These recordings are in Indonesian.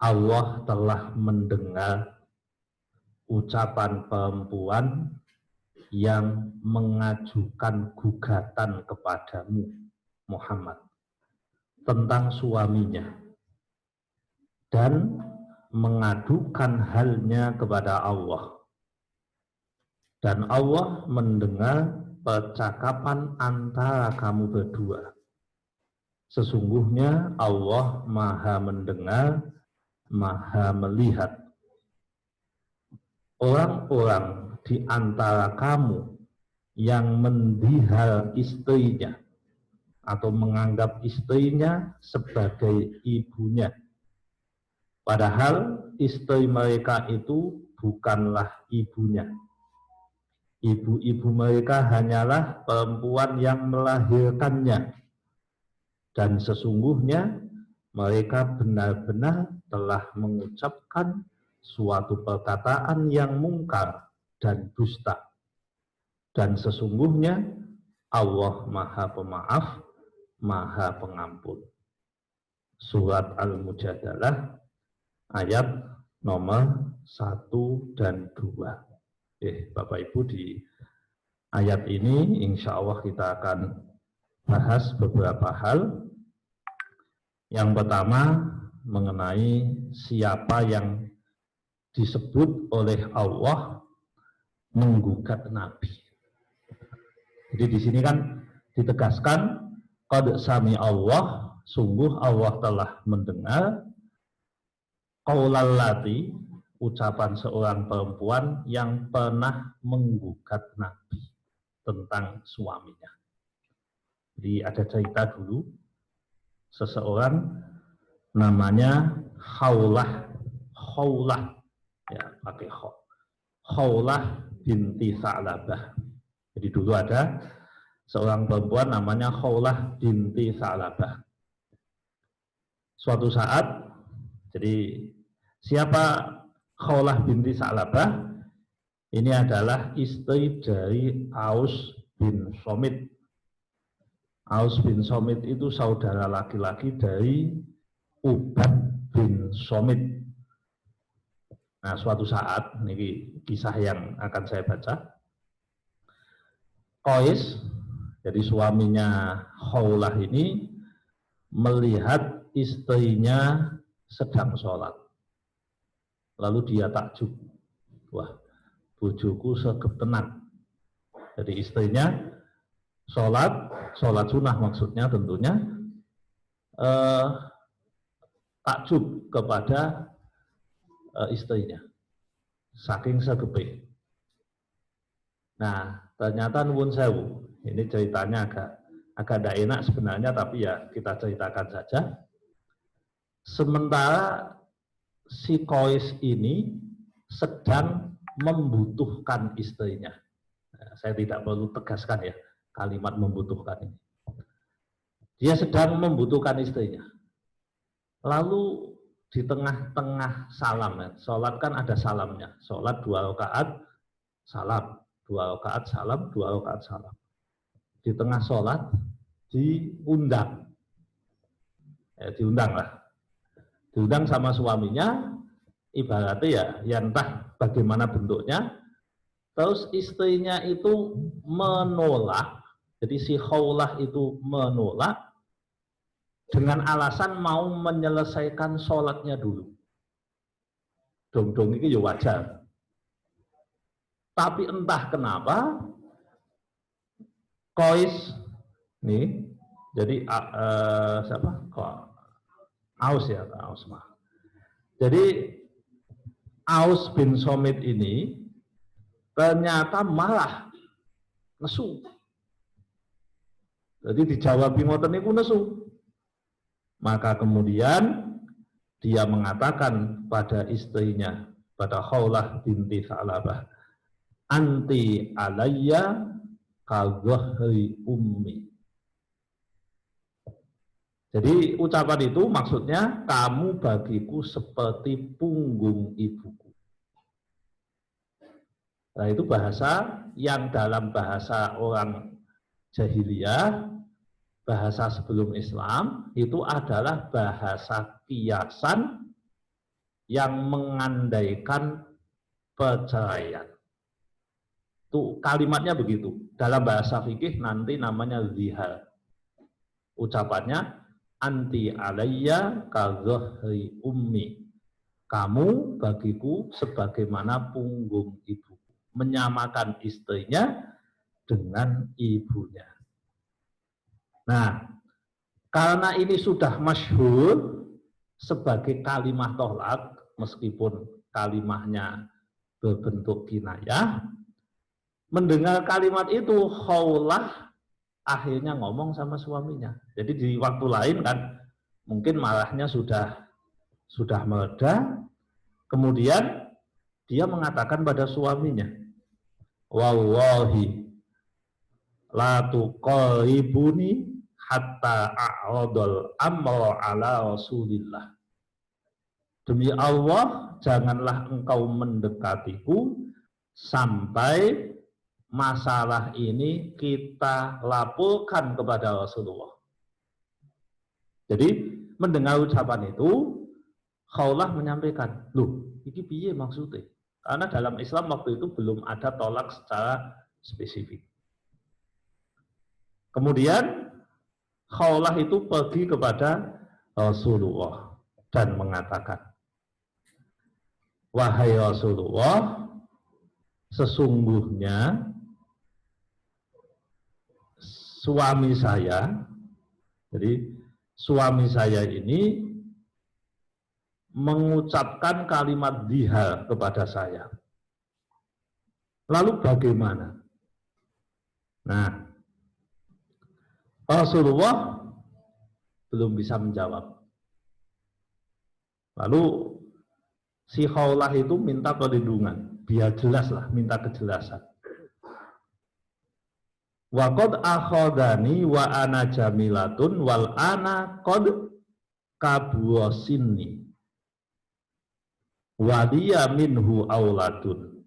Allah telah mendengar ucapan perempuan yang mengajukan gugatan kepadamu, Muhammad, tentang suaminya dan mengadukan halnya kepada Allah. Dan Allah mendengar percakapan antara kamu berdua. Sesungguhnya Allah Maha mendengar, Maha melihat. Orang-orang di antara kamu yang mendihal istrinya atau menganggap istrinya sebagai ibunya, padahal istri mereka itu bukanlah ibunya. Ibu-ibu mereka hanyalah perempuan yang melahirkannya. Dan sesungguhnya mereka benar-benar telah mengucapkan suatu perkataan yang mungkar dan dusta. Dan sesungguhnya Allah Maha Pemaaf, Maha Pengampun. Surat Al-Mujadalah ayat nomor 1 dan 2. Bapak Ibu, di ayat ini insya Allah kita akan bahas beberapa hal. Yang pertama mengenai siapa yang disebut oleh Allah menggugat Nabi. Jadi di sini kan ditegaskan qad sami Allah, sungguh Allah telah mendengar qaulal lati, ucapan seorang perempuan yang pernah menggugat Nabi tentang suaminya. Jadi ada cerita dulu, seseorang namanya Khawlah, ya pakai Khawlah binti Sa'labah. Jadi dulu ada seorang perempuan namanya Khawlah binti Sa'labah. Suatu saat, jadi siapa Khawlah binti Sa'labah? Ini adalah istri dari Aus bin Somit. Aus bin Somit itu saudara laki-laki dari Ubad bin Somit. Nah, suatu saat, ini kisah yang akan saya baca. Qais, jadi suaminya Khawlah ini, melihat istrinya sedang sholat. Lalu dia takjub. Wah, bojoku segep tenang. Jadi istrinya sholat sunnah maksudnya tentunya, takjub kepada istrinya. Saking segepe. Nah, ternyata nuwun sewu. Ini ceritanya agak tidak enak sebenarnya, tapi ya kita ceritakan saja. Sementara si Qais ini sedang membutuhkan istrinya. Nah, saya tidak perlu tegaskan ya kalimat membutuhkan ini. Dia sedang membutuhkan istrinya. Lalu di tengah-tengah salam, ya, sholat kan ada salamnya. Sholat 2 rakaat, salam. 2 rakaat salam, 2 rakaat salam. Di tengah sholat diundang. Ya, diundang lah. Diundang sama suaminya, ibaratnya ya entah bagaimana bentuknya. Terus istrinya itu menolak. Jadi si Khawlah itu menolak dengan alasan mau menyelesaikan sholatnya dulu. Dong-dong ini ya wajar. Tapi entah kenapa Qais nih, jadi siapa? Aus ya, Aus mah. Jadi Aus bin Somit ini ternyata malah nesu. Jadi dijawab ngoten niku nesu. Maka kemudian dia mengatakan pada istrinya, pada Khawlah binti Sa'labah, anti alayya kadhahri ummi. Jadi ucapan itu maksudnya kamu bagiku seperti punggung ibuku. Nah, itu bahasa yang dalam bahasa orang jahiliyah, bahasa sebelum Islam, itu adalah bahasa kiasan yang mengandaikan perceraian. Tuh kalimatnya begitu. Dalam bahasa fikih nanti namanya zihar. Ucapannya anti alayya kadzohri ummi. Kamu bagiku sebagaimana punggung ibu. Menyamakan istrinya dengan ibunya. Nah, karena ini sudah masyhur sebagai kalimat tolak, meskipun kalimahnya berbentuk kinayah, mendengar kalimat itu, Khawlah akhirnya ngomong sama suaminya. Jadi di waktu lain kan, mungkin marahnya sudah mereda, kemudian dia mengatakan pada suaminya, wallahi la tuqaribuni hatta a'radul amra ala Rasulillah. Demi Allah, janganlah engkau mendekatiku sampai masalah ini kita laporkan kepada Rasulullah. Jadi mendengar ucapan itu, Khawlah menyampaikan, loh, ini piye maksudnya? Karena dalam Islam waktu itu belum ada tolak secara spesifik. Kemudian Khawlah itu pergi kepada Rasulullah dan mengatakan, wahai Rasulullah, sesungguhnya suami saya, jadi suami saya ini mengucapkan kalimat zihar kepada saya. Lalu bagaimana? Nah, Rasulullah belum bisa menjawab. Lalu si Khawlah itu minta perlindungan, biar jelas lah, minta kejelasan. Wa qad akhadani wa ana jamilatun wal ana qad kabuasinni waliya minhu auladun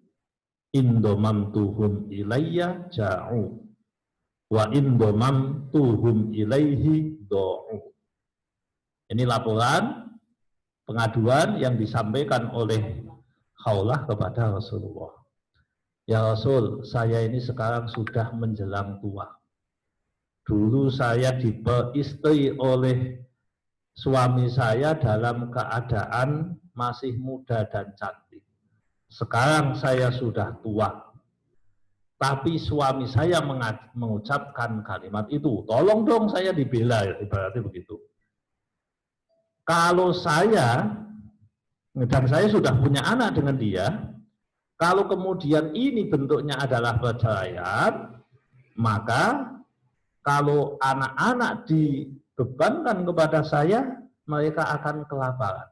indomamtuhum ilayya ja'u wa indomamtuhum ilaihi do'u. Ini laporan pengaduan yang disampaikan oleh Khawlah kepada Rasulullah. Ya Rasul, saya ini sekarang sudah menjelang tua. Dulu saya diperistri oleh suami saya dalam keadaan masih muda dan cantik. Sekarang saya sudah tua. Tapi suami saya mengucapkan kalimat itu. Tolong dong saya dibela, ibaratnya begitu. Kalau saya, dan saya sudah punya anak dengan dia, kalau kemudian ini bentuknya adalah perceraian, maka kalau anak-anak dibebankan kepada saya, mereka akan kelaparan.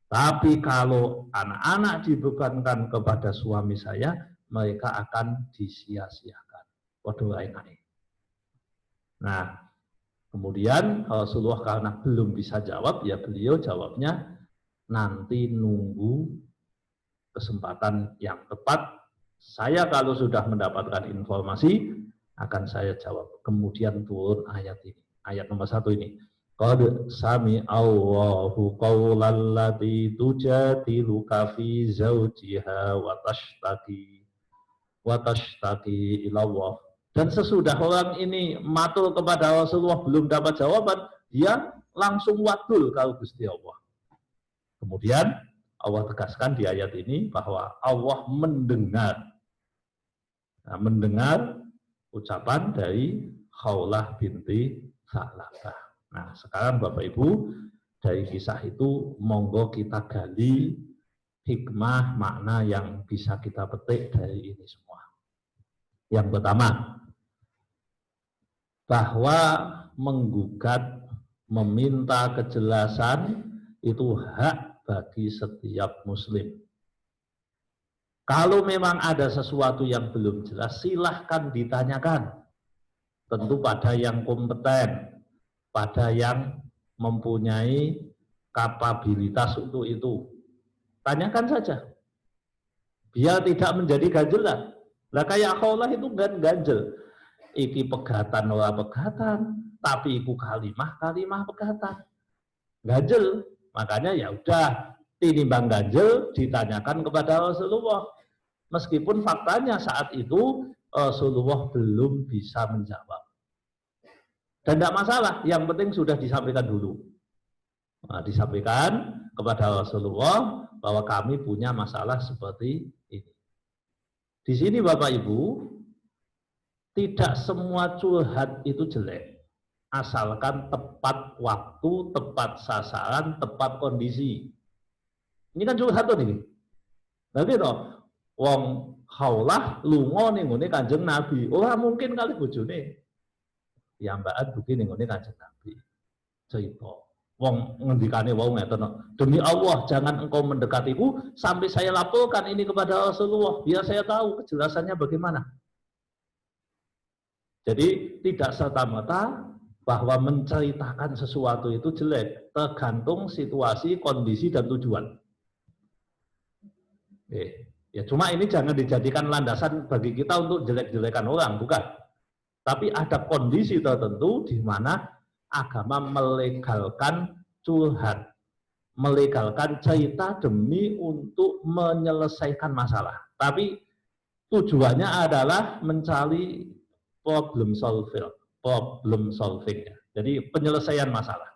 Tapi kalau anak-anak dibebankan kepada suami saya, mereka akan disia-siakan. Nah, kemudian Rasulullah karena belum bisa jawab, ya beliau jawabnya, nanti nunggu kesempatan yang tepat. Saya kalau sudah mendapatkan informasi, akan saya jawab. Kemudian turun ayat ini. Ayat nomor 1 ini. Qad sami'allahu qawlan lati tujadiluka fi zawjiha wa tashtaki ilallah. Dan sesudah orang ini matur kepada Rasulullah belum dapat jawaban, dia langsung wadul kalau Gusti Allah. Kemudian Allah tegaskan di ayat ini bahwa Allah mendengar ucapan dari Khawlah binti Sa'labah. Nah, sekarang Bapak Ibu, dari kisah itu monggo kita gali hikmah makna yang bisa kita petik dari ini semua. Yang pertama, bahwa menggugat, meminta kejelasan itu hak bagi setiap muslim. Kalau memang ada sesuatu yang belum jelas, silahkan ditanyakan. Tentu pada yang kompeten, pada yang mempunyai kapabilitas untuk itu. Tanyakan saja. Biar tidak menjadi ganjelan. Lah kayak Khawlah itu kan ganjel. Iki pegatan ora pegatan, tapi iku kalimah pegatan. Ganjel. Makanya ya udah tinimbang ganjel ditanyakan kepada Rasulullah. Meskipun faktanya saat itu Rasulullah belum bisa menjawab. Dan tidak masalah, yang penting sudah disampaikan dulu. Nah, disampaikan kepada Rasulullah bahwa kami punya masalah seperti ini. Di sini Bapak Ibu, tidak semua curhat itu jelek. Asalkan tepat waktu, tepat sasaran, tepat kondisi. Ini kan curhat tuh ini. Nanti toh, wong haulah lunga ning ngene Kanjeng Nabi. Ora mungkin kali bojone. Ya mbaan dugi ning ngene Kanjeng Nabi. Cerita. Wong ngendikane wau ngeten, demi Allah jangan engkau mendekatiku sampai saya laporkan ini kepada Rasulullah biar saya tahu kejelasannya bagaimana. Jadi tidak serta-merta bahwa menceritakan sesuatu itu jelek, tergantung situasi, kondisi dan tujuan. Ya cuma ini jangan dijadikan landasan bagi kita untuk jelek-jelekan orang, bukan. Tapi ada kondisi tertentu di mana agama melegalkan curhat, melegalkan cerita demi untuk menyelesaikan masalah. Tapi tujuannya adalah mencari problem solving. Jadi penyelesaian masalah.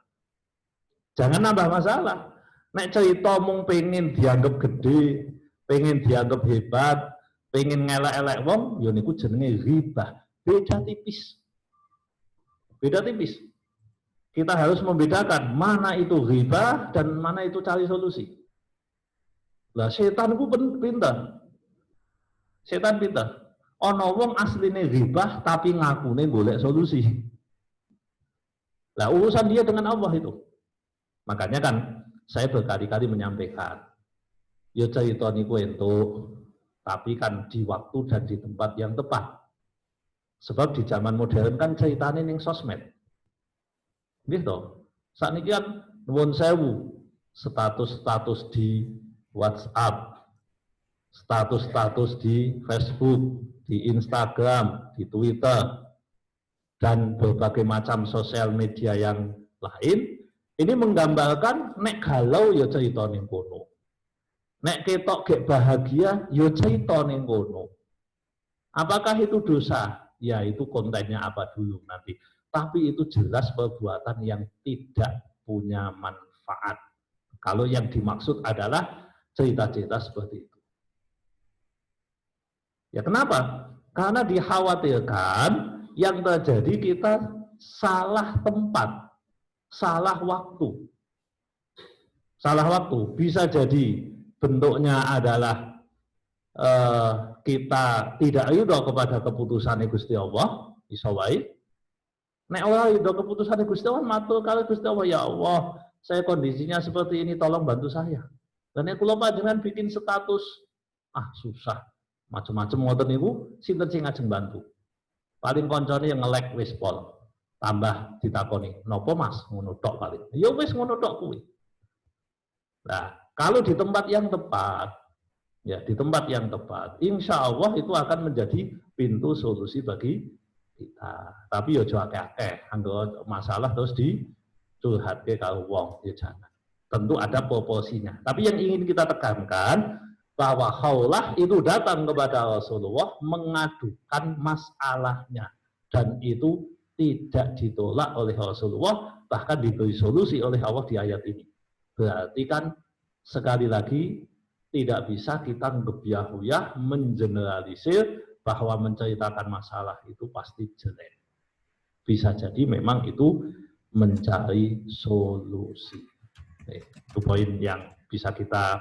Jangan nambah masalah. Nek cerita mung pengen dianggap gede, pengen dianggap hebat, pengen ngelak-elek wong, ya niku jenenge ghibah. Beda tipis. Beda tipis. Kita harus membedakan mana itu ghibah dan mana itu cari solusi. Lah setan ku pinter. Setan pinter. Ana wong asline ghibah tapi ngakune golek solusi. Lah urusan dia dengan Allah itu. Makanya kan saya berkali-kali menyampaikan, ya cerita niku entuk, tapi kan di waktu dan di tempat yang tepat. Sebab di zaman modern kan ceritanya ning sosmed. Gitu. Saat ini kan nuwun sewu, status-status di WhatsApp, status-status di Facebook, di Instagram, di Twitter, dan berbagai macam sosial media yang lain, ini menggambarkan nek galau ya cerita ning kono. Nek ketok gek bahagia ya cerita ning kono. Apakah itu dosa? Ya itu kontennya apa dulu nanti. Tapi itu jelas perbuatan yang tidak punya manfaat. Kalau yang dimaksud adalah cerita-cerita seperti itu. Ya kenapa? Karena dikhawatirkan yang terjadi kita salah tempat, salah waktu. Salah waktu bisa jadi bentuknya adalah kita tidak ridho kepada keputusan Gusti Allah, iso wae. Nek ora ridho keputusan Gusti Allah, matur kali Gusti Allah, ya Allah, saya kondisinya seperti ini, tolong bantu saya. Dan nek kula panjenengan bikin status, susah. Macam-macam ngoten niku, sinten sing ngajeng bantu. Paling koncone yang nge-like wis pol. Tambah ditakoni, "Napa Mas?" Ngono tok paling. Ya wis ngono tok kuwi. Nah, kalau di tempat yang tepat, ya di tempat yang tepat, insya Allah itu akan menjadi pintu solusi bagi kita. Tapi ya aja akeh-akeh, anggo masalah terus dicurhatke karo wong, ya jangan. Tentu ada proporsinya. Tapi yang ingin kita tekankan bahwa khaulah itu datang kepada Rasulullah mengadukan masalahnya, dan itu tidak ditolak oleh Rasulullah, bahkan diberi solusi oleh Allah di ayat ini. Berarti kan sekali lagi tidak bisa kita ngebiah-uyah mengeneralisir bahwa menceritakan masalah itu pasti jelek. Bisa jadi memang itu mencari solusi. Itu poin yang bisa kita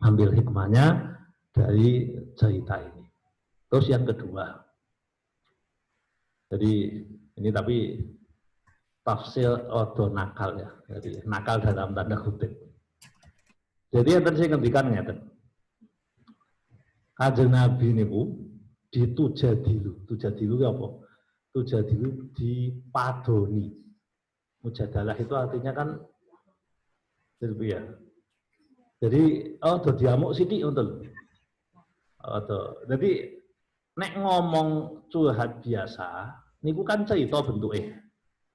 ambil hikmahnya dari cerita ini. Terus yang kedua, jadi ini tapi tafsir odo nakal ya, jadi nakal dalam tanda kutip. Jadi yang tadi saya ngendikan ngeten. Kanjeng Nabi niku ditujadilu. Tujadilu apa? Tujadilu dipadoni. Mujadalah itu artinya kan ya. Jadi diamuk sithik ngoten. Jadi nek ngomong curhat biasa niku kan cerita bentuke.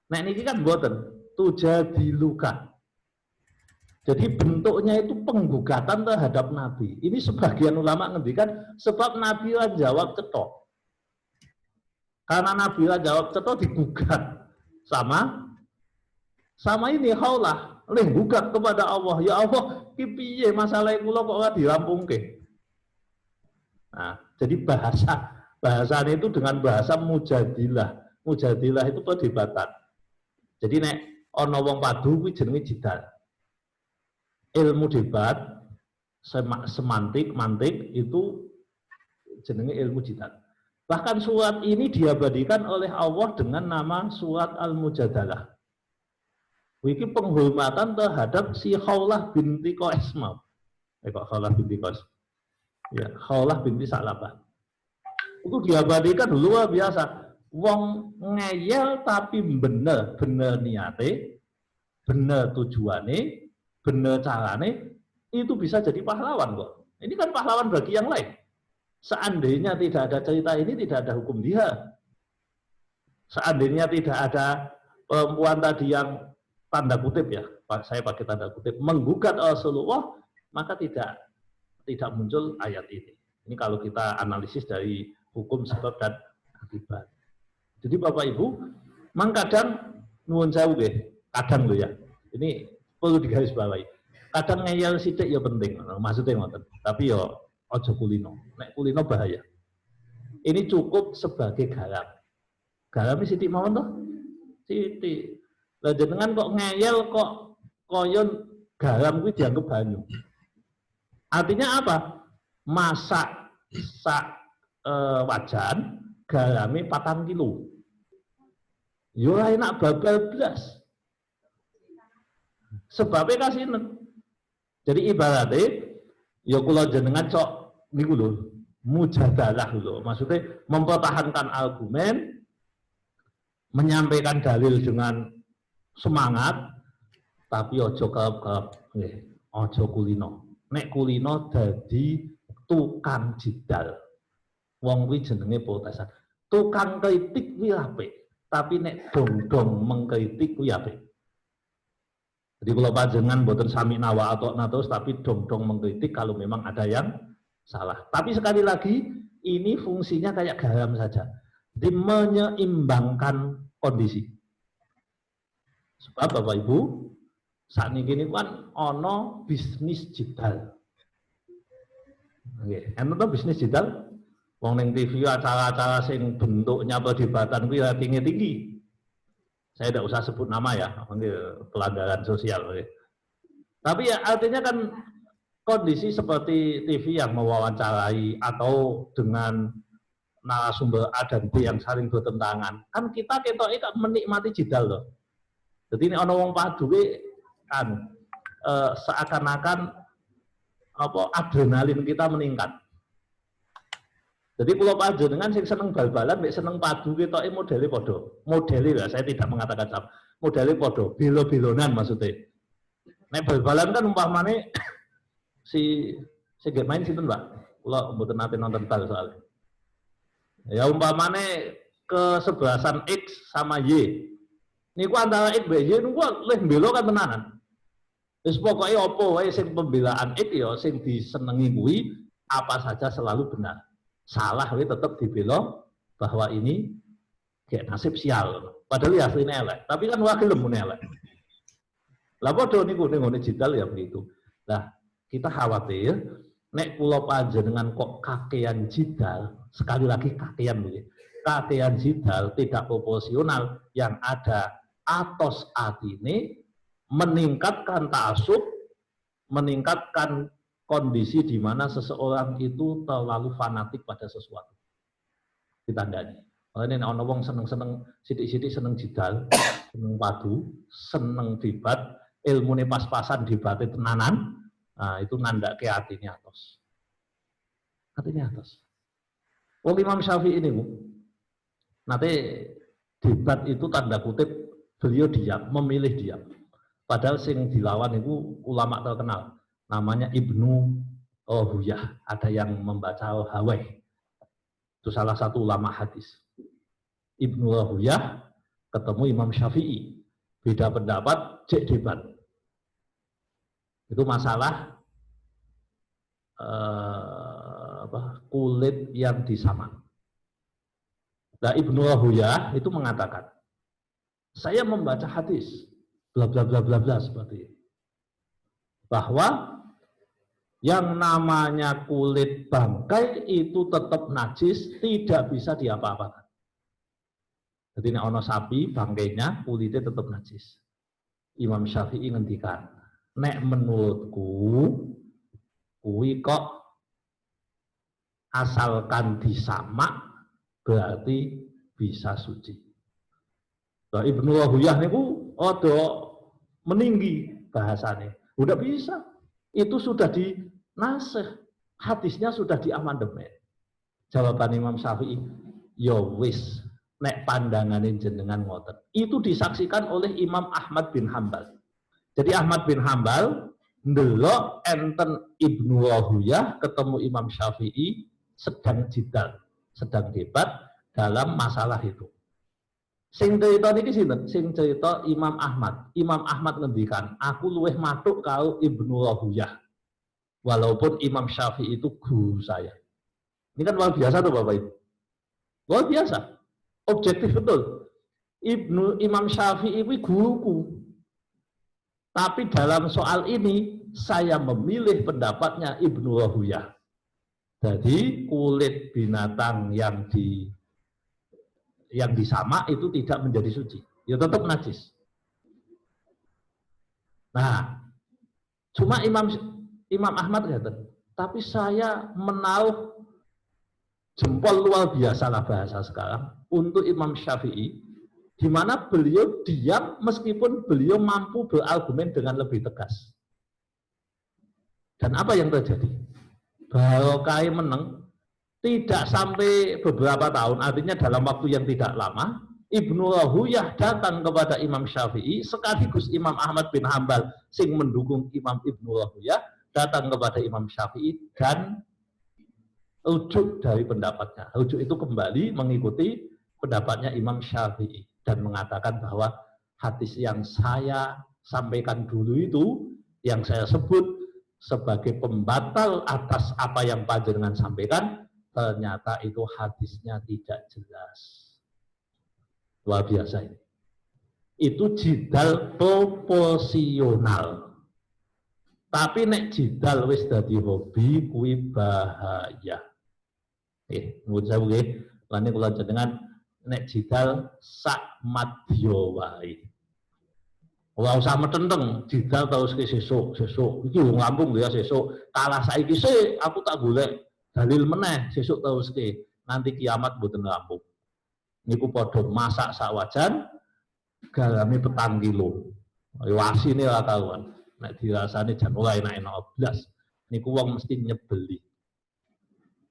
Nek niki kan mboten, tujadiluka. Jadi bentuknya itu penggugatan terhadap Nabi. Ini sebagian ulama ngendikan sebab Nabi lah jawab cetok. Karena Nabi lah jawab cetok digugat sama ini Khawlah, leh gugat kepada Allah. Ya Allah, ki piye masalah kula kok ora dirampungke. Nah, jadi bahasanya itu dengan bahasa mujadilah. Mujadilah itu perdebatan. Jadi nek ana wong padu kuwi jenenge jidal. Ilmu debat semantik mantik itu jenenge ilmu jidal. Bahkan surat ini diabadikan oleh Allah dengan nama surat Al-Mujadalah. Ini penghormatan terhadap si Khawlah binti Qais. Khawlah binti Qais. Ya, Khawlah binti Sa'labah. Itu diabadikan luar biasa. Wong ngeyel tapi bener niate, bener tujuane, bener carane, itu bisa jadi pahlawan kok. Ini kan pahlawan bagi yang lain. Seandainya tidak ada cerita ini, tidak ada hukum jihad. Seandainya tidak ada perempuan tadi yang tanda kutip ya, saya pakai tanda kutip, menggugat Rasulullah, maka tidak muncul ayat ini. Ini kalau kita analisis dari hukum sebab dan akibat. Jadi Bapak Ibu, mang kadang nuwun sewu nggih, kadang lho ya. Ini perlu digarisbawahi. Kadang ngeyel sithik ya penting, maksudnya ngoten. Tapi ya aja kulino. Nek kulino bahaya. Ini cukup sebagai garam. Garam sithik mawon toh? Sithik. Lah jenengan kok ngeyel kok koyon garam kuwi dianggap banyu. Artinya apa? Masak wajan garame 4 kilo. Yo enak babal blas. Sebabnya kasinen. Jadi ibaratnya ya kula jenengan cok niku lho, mujadalah lho. Maksudnya mempertahankan argumen, menyampaikan dalil dengan semangat, tapi ojo kerep-kerep nggih, ojo kulino. Nek kulino dadi tukang jidal. Wong kuwi jenenge protesan. Tukang kritik kuwi apik, tapi nek dong-dong mengkritik kuwi apik. Jadi kalau panjenengan mboten sami nawa atau natos, tapi dong-dong mengkritik kalau memang ada yang salah. Tapi sekali lagi, ini fungsinya kayak garam saja. Jadi menyeimbangkan kondisi. Sebab Bapak Ibu, saat ini kan ono bisnis jidal. Oke, enten bisnis jidal. Wong ning TV acara-acara sing bentuknya perdebatan kuwi tinggi-tinggi. Saya tidak usah sebut nama ya, pelanggaran sosial. Tapi ya artinya kan kondisi seperti TV yang mewawancarai atau dengan narasumber A dan B yang saling bertentangan, kan kita menikmati jidal loh. Jadi ini ono wong padu kan seakan-akan apa adrenalin kita meningkat. Jadi kalau panjenengan sing seneng bal-balan, mek seneng padu ketoke modele padha. Modele lah, saya tidak mengatakan sama. Modele padha, belo-belonan maksudnya. Nek bal-balan kan umpamane si main sinten, Mbak? Kula mboten nate nonton bal soalnya. Ya umpamane kesebelasan X sama Y. Niku antara X mbek Y niku leh belo kan tenanan. Wis pokoke apa wae sing pembelaan X ya sing disenengi kuwi apa saja selalu benar. Salah we tetap dibelo bahwa ini kayak nasib sial. Padahal ya aslinya elek. Tapi kan wakil lemu elek. Lah padha niku ning ngene jidal ya begitu. Nah, kita khawatir nek kula panjenengan kok kakean jidal, sekali lagi kakean nggih. Kakean jidal tidak proporsional yang ada atos atine meningkatkan ta'assub, meningkatkan kondisi di mana seseorang itu terlalu fanatik pada sesuatu. Ditandani. Ini ana wong seneng-seneng sithik-sithik seneng jidal, seneng padu, seneng debat, ilmune pas-pasan debate tenanan. Nah, itu nandake atine atos. Atine atos. Wong Imam Syafi'i ini, Bu. Nanti debat itu tanda kutip beliau diam, memilih diam. Padahal sing dilawan itu ulama terkenal. Namanya Ibnu Rahuyah, ada yang membaca Hawai. Itu salah satu ulama hadis. Ibnu Rahuyah ketemu Imam Syafi'i. Beda pendapat, cek debat. Itu masalah kulit yang disamak. Nah, Ibnu Rahuyah itu mengatakan, saya membaca hadis bla bla bla bla bla seperti ini, bahwa yang namanya kulit bangkai itu tetap najis, tidak bisa diapa-apakan. Jadi nek ono sapi bangkainya kulitnya tetap najis. Imam Syafi'i ngendikan, nek menurutku kuwi kok asalkan disamak berarti bisa suci. Nah, Ibnu Rahuyah niku meninggi bahasanya. Udah bisa. Itu sudah dinasih. Hadisnya sudah diamandemen. Jawaban Imam Syafi'i, ya wis, nek pandanganin jenengan ngoten. Itu disaksikan oleh Imam Ahmad bin Hambal. Jadi Ahmad bin Hambal ndelok enten Ibnu Rahuyah ketemu Imam Syafi'i sedang jidal, sedang debat dalam masalah itu. Sing cerita niki sinten? Sing cerita Imam Ahmad. Imam Ahmad ngendikan, aku luweh matuk karo Ibnu Rahuyah. Walaupun Imam Syafi'i itu guru saya. Ini kan luar biasa tuh Bapak Ibu. Luar biasa. Objektif betul. Imam Syafi'i itu guruku. Tapi dalam soal ini saya memilih pendapatnya Ibnu Rahuyah. Jadi kulit binatang yang disamak itu tidak menjadi suci, ya tetap najis. Nah, cuma Imam Ahmad kata, tapi saya menaruh jempol luar biasa lah bahasa sekarang untuk Imam Syafi'i, di mana beliau diam meskipun beliau mampu berargumen dengan lebih tegas. Dan apa yang terjadi? Barokah menang. Tidak sampai beberapa tahun, artinya dalam waktu yang tidak lama, Ibnu Rahuyah datang kepada Imam Syafi'i, sekaligus Imam Ahmad bin Hambal sing mendukung Imam Ibnu Rahuyah, datang kepada Imam Syafi'i dan rujuk dari pendapatnya. Rujuk itu kembali mengikuti pendapatnya Imam Syafi'i dan mengatakan bahwa hadis yang saya sampaikan dulu itu, yang saya sebut sebagai pembatal atas apa yang panjenengan sampaikan, ternyata itu hadisnya tidak jelas. Luar biasa ini. Itu jidal proporsional. Tapi nek jidal wis dadi hobi kuwi bahaya. Menurut saya nggih, lan kula jenengan nek jidal sak madya wae. Ora usah metenteng, jidal terus ke sesuk. Iki wong Lampung ya sesuk. Kalah saiki sik, aku tak golek dalil meneh sesuk terus ke. Nanti kiamat mboten rampung. Niku padha masak sak wajan, galame 4 kilo. Wasine ora karuan. Nek dirasane jan ora enak-enak blas. Niku wong mesti nyebeli.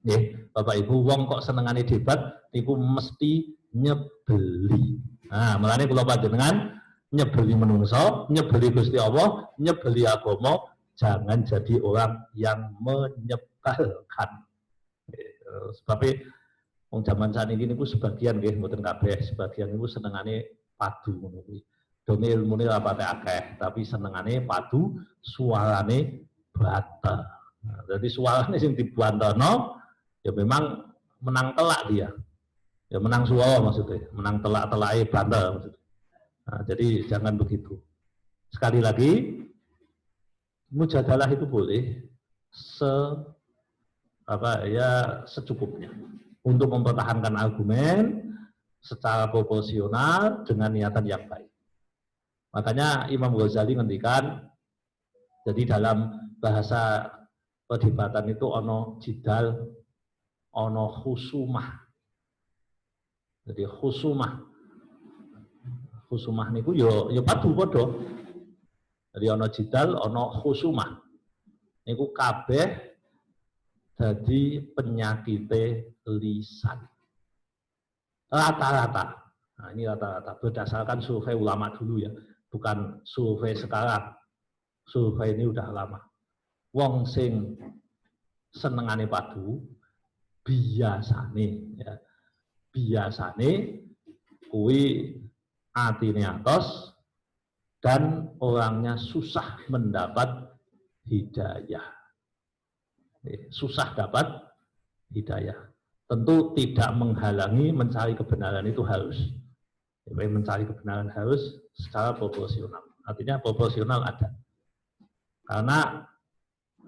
Nggih, Bapak Ibu, wong kok senengane debat niku mesti nyebeli. Nah, mulane kula panjenengan nyebeli menungso, nyebeli Gusti Allah, nyebeli agama, jangan jadi orang yang menyebalkan. Sebabnya wong zaman saat ini niku sebagian nggih mboten kabeh, sebagian niku senengane padu ngono kuwi. Dene ilmune ora pate akeh, tapi senengane padu, suarane bata. Nah, jadi suarane sing dibuantono ya memang menang telak dia. Ya menang suara maksudnya, menang telak-telake bantal maksudnya. Nah, jadi jangan begitu. Sekali lagi, mujadalah itu boleh secukupnya untuk mempertahankan argumen secara proporsional dengan niatan yang baik. Makanya Imam Ghazali ngendikan, jadi dalam bahasa perdebatan itu ono jidal, ono khusumah. Jadi khusumah niku yo padu padha. Jadi ana jidal, ana khusumah. Niku kabeh dadi penyakite lisan. Rata-rata. Nah, ini rata-rata berdasarkan survei ulama dulu ya, bukan survei sekarang. Survei ini udah lama. Wong sing senengane padu biasane ya. Biasane kuwi atine atos dan orangnya susah mendapat hidayah. Susah dapat hidayah. Tentu tidak menghalangi mencari kebenaran itu harus. Mencari kebenaran harus secara proporsional. Artinya proporsional ada. Karena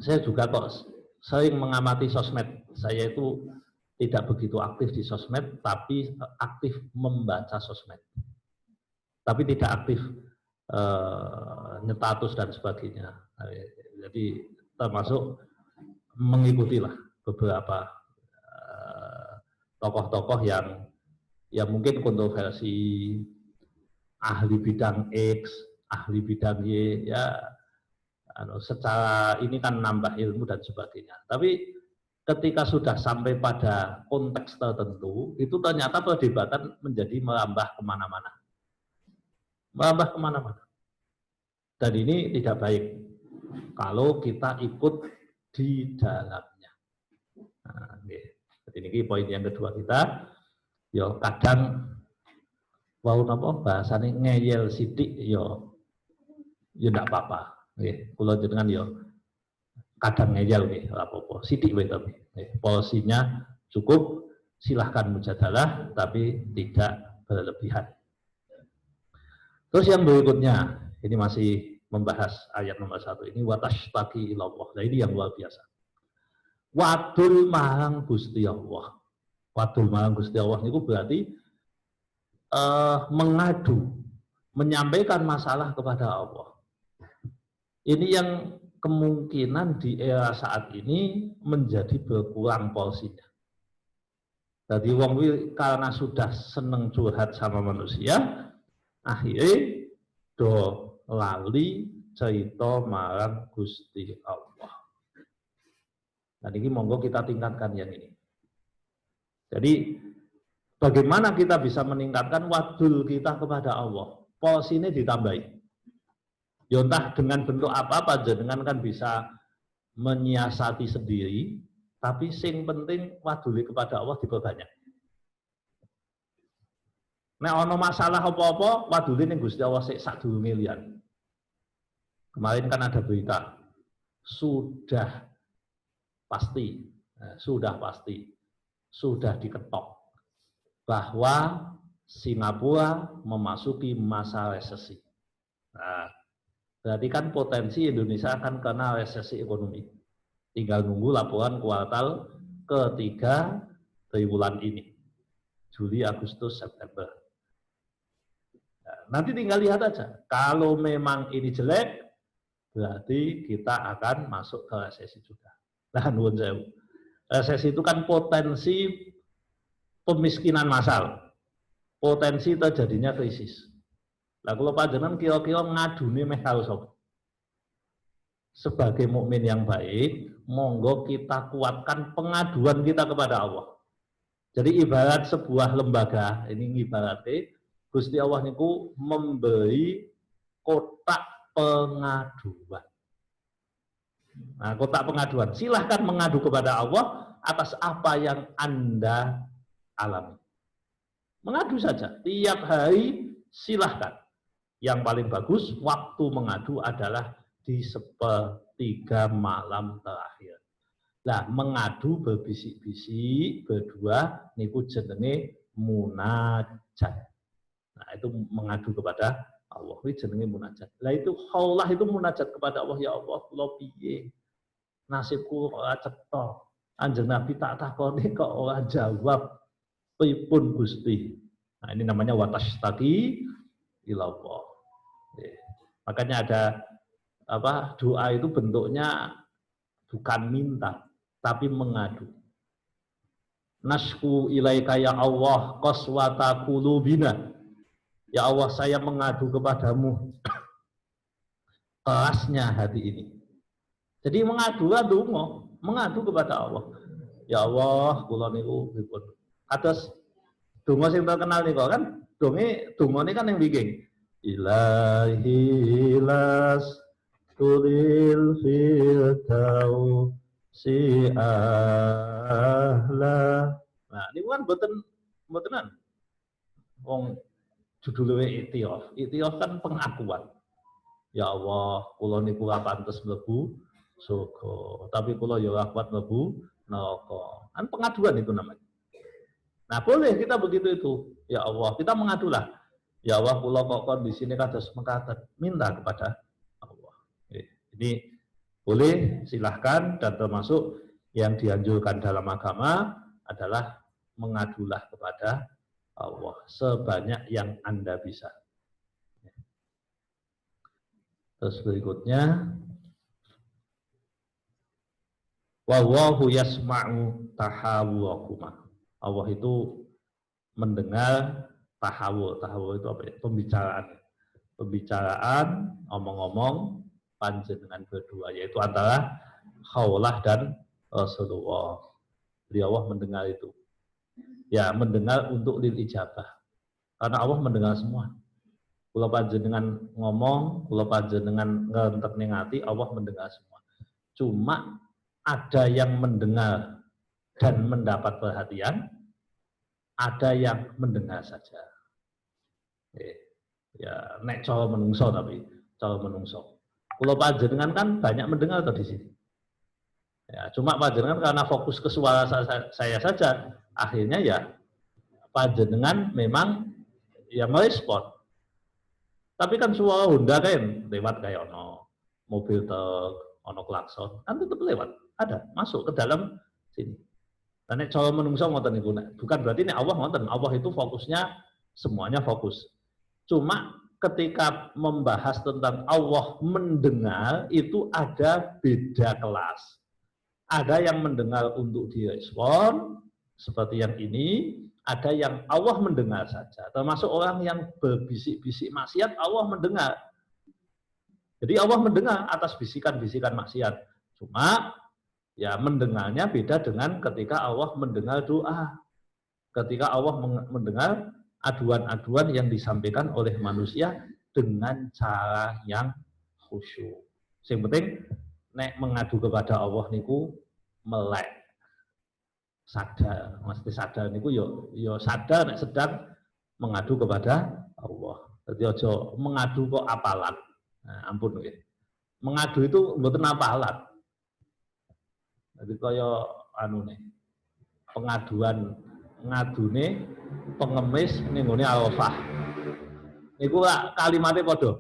saya juga kok sering mengamati sosmed. Saya itu tidak begitu aktif di sosmed, tapi aktif membaca sosmed. Tapi tidak aktif nyetatus dan sebagainya. Jadi termasuk mengikutilah beberapa tokoh-tokoh yang mungkin kontroversi, ahli bidang X, ahli bidang Y, ya secara ini kan nambah ilmu dan sebagainya. Tapi ketika sudah sampai pada konteks tertentu, itu ternyata perdebatan menjadi merambah kemana-mana. Merambah kemana-mana. Dan ini tidak baik kalau kita ikut di dalamnya. Nah, jadi ini poin yang kedua kita. Yo kadang wau napa bahasane ngeyel sithik yo ndak apa-apa. Nggih, kula jenengan yo kadang ngeyel nggih ora apa-apa. Sithik wae tapi. Porsinya cukup, silahkan mujadalah tapi tidak berlebihan. Terus yang berikutnya, ini masih membahas ayat nomor 1 ini, watashtaki ilallah. Nah ini yang luar biasa. Wadul marang Gusti Allah. Wadul marang Gusti Allah itu berarti mengadu, menyampaikan masalah kepada Allah. Ini yang kemungkinan di era saat ini menjadi berkurang porsinya. Jadi wong karena sudah seneng curhat sama manusia, akhirnya do lali cerita marang Gusti Allah. Nah ini monggo kita tingkatkan yang ini. Jadi bagaimana kita bisa meningkatkan wadul kita kepada Allah? Porsinya ditambahi. Ya entah dengan bentuk apa-apa, jenengan kan bisa menyiasati sendiri, tapi sing penting waduli kepada Allah diperbanyak. Nek ono masalah apa-apa, waduli ning Gusti Allah sik sadurunge liyan. Kemarin kan ada berita, sudah pasti, sudah diketok bahwa Singapura memasuki masa resesi. Nah, berarti kan potensi Indonesia akan kena resesi ekonomi. Tinggal nunggu laporan kuartal ketiga dari bulan ini, Juli, Agustus, September. Nah, nanti tinggal lihat aja. Kalau memang ini jelek, berarti kita akan masuk ke resesi juga. Nah, nuwun sewu. Resesi itu kan potensi pemiskinan massal, potensi terjadinya krisis. Nah, kalau panjenengan kira-kira ngadune meh karo sapa? Sebagai mukmin yang baik, monggo kita kuatkan pengaduan kita kepada Allah. Jadi ibarat sebuah lembaga, ini ibaratnya Gusti Allah niku memberi kotak pengaduan. Nah, kotak pengaduan, silahkan mengadu kepada Allah atas apa yang Anda alami. Mengadu saja, tiap hari silahkan. Yang paling bagus, waktu mengadu adalah di sepertiga malam terakhir. Nah, mengadu berbisik-bisik, berdua, niku jenenge munajat. Nah, itu mengadu kepada Allah, itu jenenge munajat. Nah, itu Allah itu munajat kepada Allah, ya Allah, kula piye? Nasibku ora cetha. Kanjeng Nabi tak takoni kok ora jawab. Pripun Gusti? Nah, ini namanya watashtaki ilallah. Makanya ada doa itu bentuknya bukan minta, tapi mengadu. Nashku ilaika ya Allah qaswata qulubina. Ya Allah, saya mengadu kepadamu kerasnya hati ini. Jadi mengadu kepada Allah. Ya Allah, kula niku pripun. Atas donga sing terkenal niku kan, dongane kan yang bikin. Ilahi las tulil firdaus si ahla. Nah, ini kan botenan. Wong judulnya Iktiof. Iktiof kan pengakuan. Ya Allah, kula niku ora pantes mlebu surga. Tapi kula ya ora kuat mlebu neraka. Kan pengaduan itu namanya. Nah, boleh kita begitu itu. Ya Allah, kita mengadulah. Ya Allah, kula kok kondisine kados mekaten. Minta kepada Allah. Ini boleh, silahkan, dan termasuk yang dianjurkan dalam agama adalah mengadulah kepada Allah sebanyak yang Anda bisa. Terus berikutnya, wallahu yasma'u tahawurakuma. Allah itu mendengar tahawur. Tahawur itu apa ya? Pembicaraan. Pembicaraan, omong-omong panjenengan berdua, yaitu antara Khawlah dan Rasulullah. Beliau Allah mendengar itu. Ya, mendengar untuk lil ijabah. Karena Allah mendengar semua. Kula panjenengan ngomong, kula panjenengan ngentek ning ati, Allah mendengar semua. Cuma ada yang mendengar dan mendapat perhatian, ada yang mendengar saja. Ya, nek cara menungso tapi cara menungso. Kula panjenengan kan banyak mendengar di sini. Ya, cuma panjenengan karena fokus ke suara saya saja, akhirnya ya panjenengan memang ya merespon. Tapi kan suara Honda kan lewat kayak ono mobil truk, ono klakson, kan tetap lewat, ada masuk ke dalam sini. Dan nek cara menungso ngoten niku, bukan berarti nek Allah ngoten, Allah itu fokusnya semuanya fokus. Cuma ketika membahas tentang Allah mendengar itu ada beda kelas. Ada yang mendengar untuk direspon seperti yang ini, ada yang Allah mendengar saja. Termasuk orang yang berbisik-bisik maksiat, Allah mendengar. Jadi Allah mendengar atas bisikan-bisikan maksiat. Cuma ya mendengarnya beda dengan ketika Allah mendengar doa. Ketika Allah mendengar aduan-aduan yang disampaikan oleh manusia dengan cara yang khusyuk. Yang penting nek mengadu kepada Allah niku melek. Sadar, mesti sadar niku yo sadar nek sedang mengadu kepada Allah. Jadi aja mengadu kok apalan. Nah, ampun nggih. Mengadu itu mboten apalan. Jadi kaya anu nih. Pengaduan ngadune pengemis ning nggone Arafah. Niku lak kalimate padha.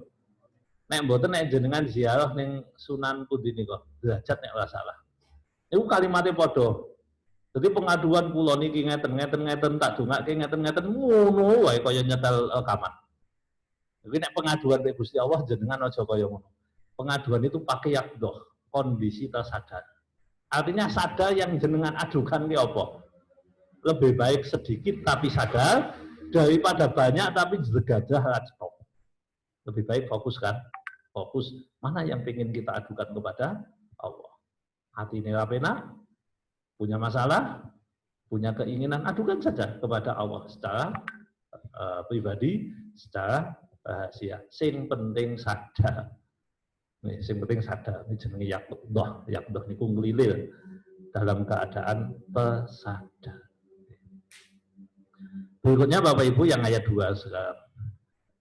Nek mboten nek jenengan ziarah ning Sunan pundi nika, derajat nek ora salah. Niku kalimate padha. Jadi pengaduan kula niki ngeten tak dongake ngeten ngono wae kaya nyetel rekaman. Jadi nek pengaduan ke Gusti Allah jenengan aja kaya ngono. Pengaduan itu pakai yakdoh, kondisi tersadar. Artinya sadar yang jenengan adukan ki apa? Lebih baik sedikit tapi sadar daripada banyak tapi jegadah stop. Lebih baik fokus kan? Fokus mana yang ingin kita adukan kepada Allah. Hati ini rapena, punya masalah, punya keinginan, adukan saja kepada Allah secara pribadi, secara rahasia. Sing penting sadar. Nih, sing penting sadar. Ini jenenge yakdoh. Yakdoh niku nglilir dalam keadaan tersadar. Berikutnya Bapak Ibu yang ayat 2 sekarang.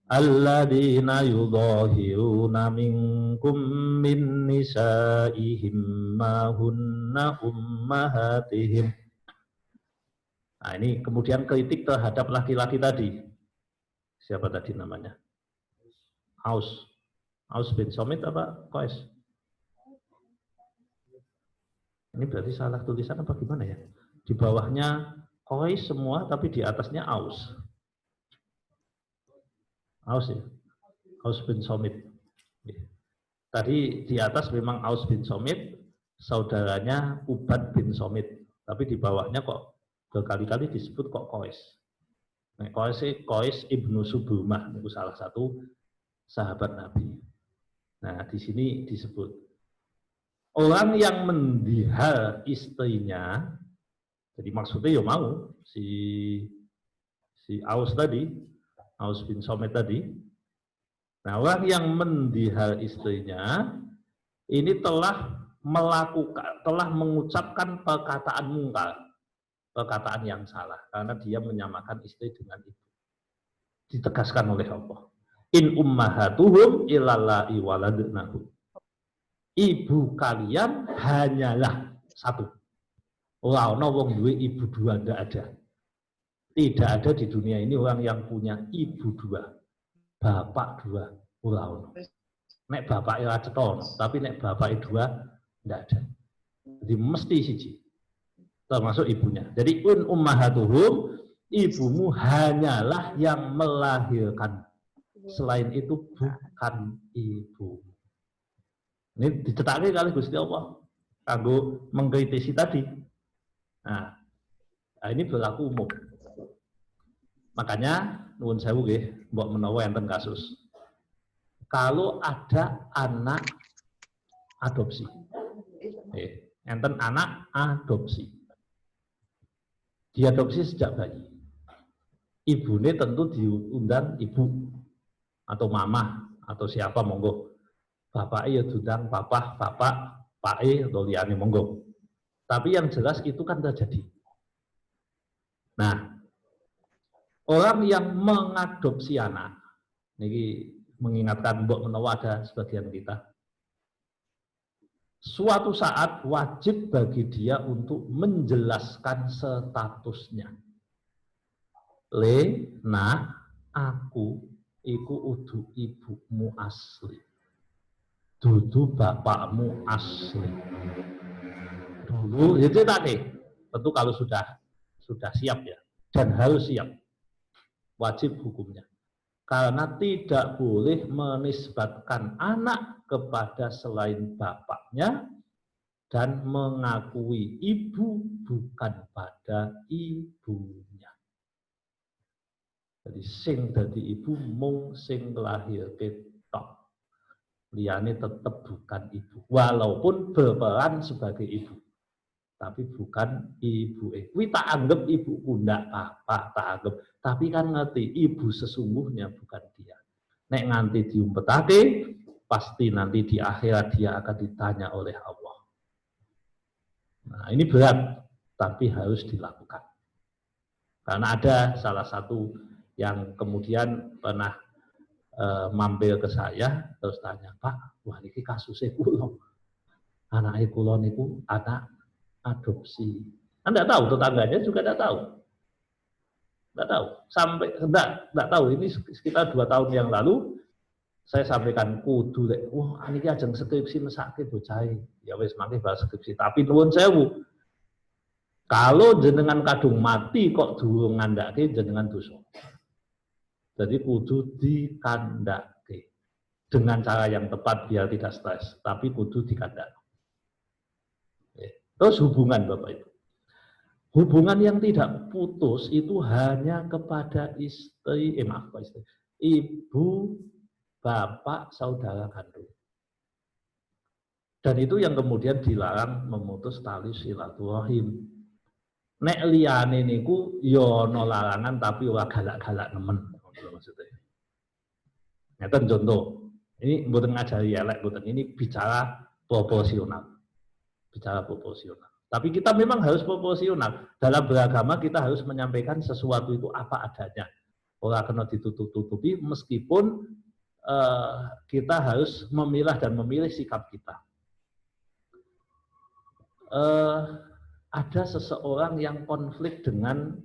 Alladzina yudhahiruna minkum min nisaihim ma hunna ummahatihim. Nah, ini kemudian kritik terhadap laki-laki tadi. Siapa tadi namanya? Aus bin Somit apa Qais? Ini berarti salah tulisan apa gimana ya? Di bawahnya Qais semua tapi di atasnya Aus. Aus ya, Aus bin Somit. Tadi di atas memang Aus bin Somit, saudaranya Ubad bin Somit. Tapi di bawahnya kok berkali-kali disebut kok Qais. Nah, Qais ibnu Subumah, itu salah satu sahabat Nabi. Nah, di sini disebut orang yang mendihar istrinya. Jadi maksudnya ya mau si Aus tadi. Aus bin Somit tadi. Nah, orang yang mendihar istrinya ini telah mengucapkan perkataan mungkar, perkataan yang salah karena dia menyamakan istri dengan ibu. Ditegaskan oleh Allah. In ummahatuhum illallai waladnahum. ibu kalian hanyalah satu. Ora ana wong duwe ibu dua, ndak ada. Tidak ada di dunia ini orang yang punya ibu dua, bapak dua, ora ana. Nek bapake ora cetha, tapi nek bapake dua ndak ada. Jadi mesti siji. Termasuk ibunya. Jadi ummahatuhum, ibumu hanyalah yang melahirkan. Selain itu bukan ibu. Ini dicetakake kali Gusti Allah kanggo mengkritisi tadi. Nah, ini berlaku umum. Makanya nuwun sewu nggih, mbok menawa enten kasus. Kalau ada anak adopsi. Enten anak adopsi. Diadopsi sejak bayi. Ibune tentu diundang ibu atau mama atau siapa monggo. Bapak ya diundang bapak, pak atau liyane monggo. Tapi yang jelas itu kan terjadi. Nah, orang yang mengadopsi anak, ini mengingatkan mbok menawa ada sebagian kita. Suatu saat wajib bagi dia untuk menjelaskan statusnya. Nah, aku iku udu ibumu asli. Dudu bapakmu asli. Dulu itu tadi. Tentu kalau sudah siap ya, dan harus siap. Wajib hukumnya. Karena tidak boleh menisbatkan anak kepada selain bapaknya dan mengakui ibu bukan pada ibunya. Jadi sing dadi ibu mung sing lahirke tok. Liyane tetap bukan ibu, walaupun berperan sebagai ibu. Tapi bukan ibu. Kuwi tak anggap ibuku, ndak apa, tak anggap. Tapi kan ngerti ibu sesungguhnya bukan dia. Nek nganti diumpetake, pasti nanti di akhirat dia akan ditanya oleh Allah. Nah, ini berat, tapi harus dilakukan. Karena ada salah satu yang kemudian pernah mampir ke saya, terus tanya, Pak, wah ini kasusnya kula. Anaknya kula niku anak adopsi. Anda tahu, tetangganya juga tidak tahu. Tidak tahu. Sampai tidak tahu. Ini sekitar 2 tahun yang lalu saya sampaikan kudu lek, wah ini ajeng skripsi mesake bocahe. Ya wis mangke bahas skripsi, tapi nuwun sewu. Kalau jenengan kadung mati kok durung ngandhake jenengan dosa. Jadi kudu dikandhake. Dengan cara yang tepat biar tidak stres, tapi kudu dikandhake. Terus hubungan Bapak Ibu. Hubungan yang tidak putus itu hanya kepada istri, ibu, bapak, saudara kandung. Dan itu yang kemudian dilarang memutus tali silaturahim. Nek liyane niku ya ana larangan tapi ora galak-galak nemen maksudnya. Ngeten contoh. Ini mboten ngajari elek mboten, ini bicara proporsional. Bicara proporsional. Tapi kita memang harus proporsional. Dalam beragama kita harus menyampaikan sesuatu itu apa adanya. Ora kena ditutup-tutupi meskipun kita harus memilah dan memilih sikap kita. Ada seseorang yang konflik dengan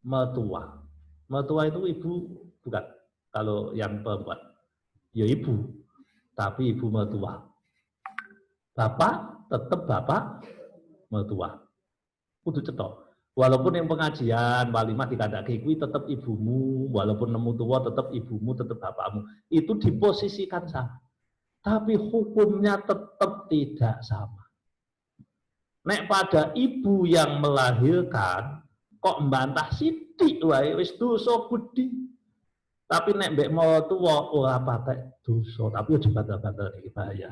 mertua. Mertua itu ibu bukan, kalau yang perempuan. Ya ibu, tapi ibu mertua. Bapak tetap bapak mertua. Kudu cetok. Walaupun yang pengajian walimah dikandake kuwi tetap ibumu, walaupun nemu tua tetap ibumu, tetap bapakmu. Itu diposisikan sama. Tapi hukumnya tetap tidak sama. Nek pada ibu yang melahirkan kok mbantah sithik wae wis dosa gedhi. Tapi nek mbek mertua ora patek dosa, tapi aja bantal-bantal iki bahaya.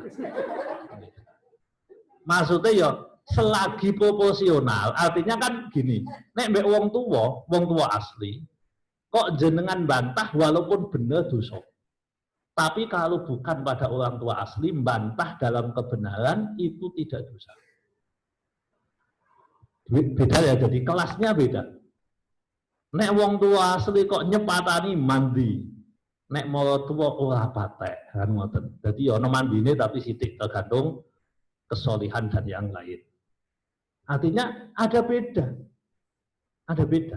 Maksudnya ya selagi proporsional, artinya kan gini, nek mbek wong tua asli, kok jenengan bantah walaupun benar dosa. Tapi kalau bukan pada orang tua asli, bantah dalam kebenaran itu tidak dosa. Beda ya, jadi kelasnya beda. Nek wong tua asli kok nyepatani mandi, nek mara tuwa ora patek kan ngoten. Dadi ana mandine tapi sithik tergantung kesolihan dan yang lain. Artinya ada beda. Ada beda.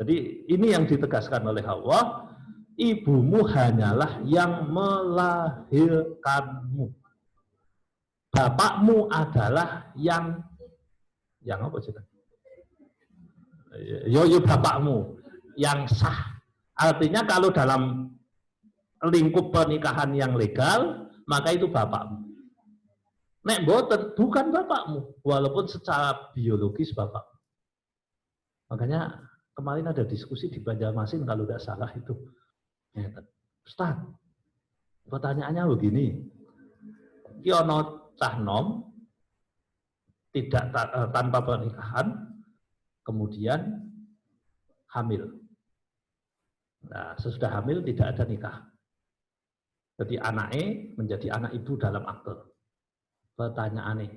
Jadi ini yang ditegaskan oleh Allah, ibumu hanyalah yang melahirkanmu. Bapakmu adalah yang apa sih? Yo bapakmu yang sah. Artinya kalau dalam lingkup pernikahan yang legal, maka itu bapakmu. Nek mboten bukan bapakmu, walaupun secara biologis bapak. Makanya kemarin ada diskusi di Banjarmasin kalau tidak salah itu. Ustaz, pertanyaannya begini. Ki ono cah nom tidak tanpa pernikahan, kemudian hamil. Nah, sesudah hamil tidak ada nikah. Jadi anaknya menjadi anak ibu dalam akte. Pertanyaannya,